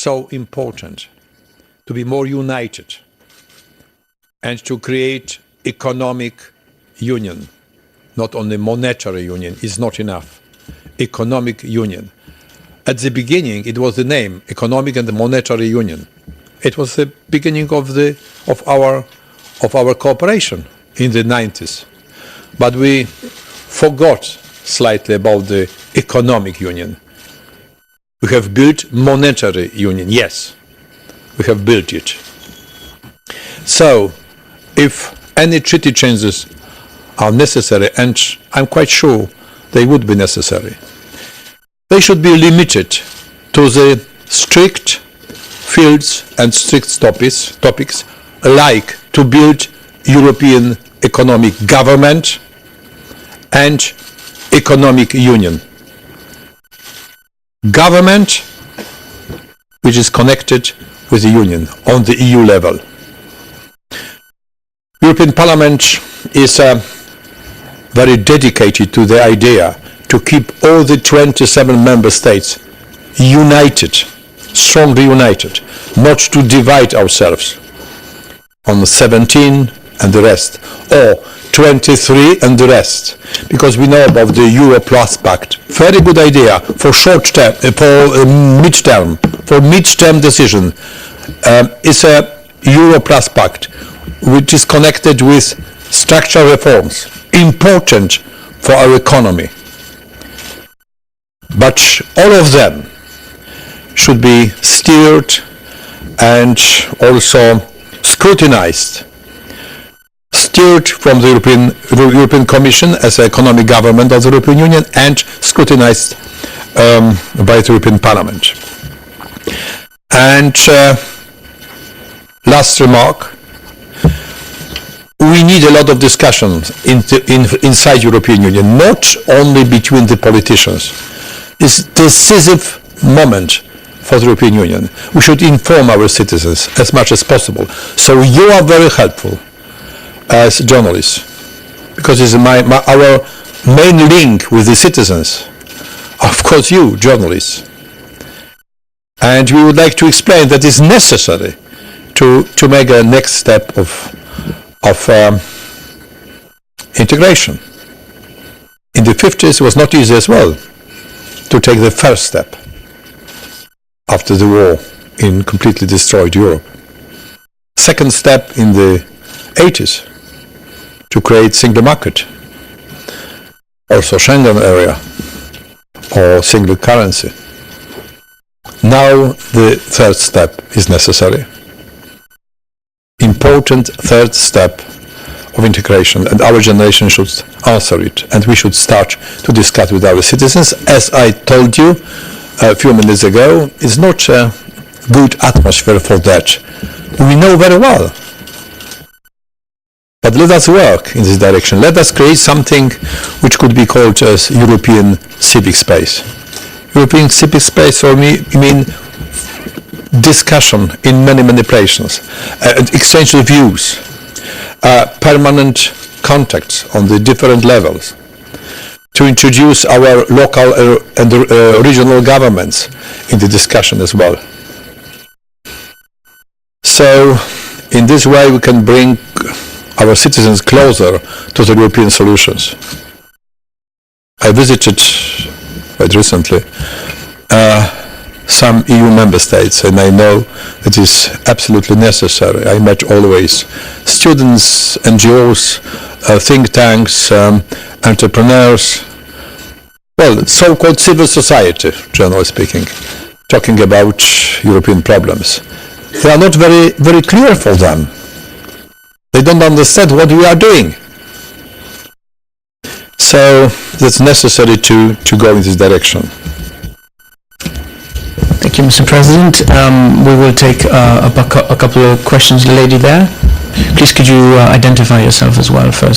so important to be more united and to create economic union. Not only monetary union is not enough. Economic union. At the beginning, it was the name, Economic and Monetary Union. It was the beginning of our cooperation in the 90s. But we forgot slightly about the economic union. We have built monetary union, yes, we have built it. So, if any treaty changes are necessary, and I'm quite sure they would be necessary, they should be limited to the strict fields and strict topics like to build European economic government and economic union. Government which is connected with the Union on the EU level. European Parliament is very dedicated to the idea to keep all the 27 member states united, strongly united, not to divide ourselves on 17 and the rest, or 23 and the rest, because we know about the Euro Plus Pact. Very good idea for short term, for midterm decision. It's a Euro Plus Pact, which is connected with structural reforms, important for our economy. But all of them should be steered and also scrutinized. Steered from the European Commission as an economic government of the European Union and scrutinized by the European Parliament. And last remark, we need a lot of discussions inside European Union, not only between the politicians. It's a decisive moment for the European Union. We should inform our citizens as much as possible. So you are very helpful as journalists, because it's our main link with the citizens. Of course, you, journalists. And we would like to explain that it's necessary to make a next step of integration. In the 50s, it was not easy as well to take the first step after the war in completely destroyed Europe. Second step in the 80s, to create single market, also Schengen area, or single currency. Now the third step is necessary. Important third step of integration, and our generation should answer it, and we should start to discuss with our citizens. As I told you a few minutes ago, it's not a good atmosphere for that. We know very well. But let us work in this direction. Let us create something which could be called as European civic space. European civic space for me mean discussion in many places, exchange of views, permanent contacts on the different levels, to introduce our local and regional governments in the discussion as well. So in this way we can bring our citizens closer to the European solutions. I visited quite recently some EU member states, and I know it is absolutely necessary. I met always students, NGOs, think tanks, entrepreneurs, well, so-called civil society, generally speaking, talking about European problems. They are not very clear for them. They don't understand what we are doing. So it's necessary to go in this direction. Thank you, Mr. President. We will take a couple of questions. The lady there, please could you identify yourself as well first?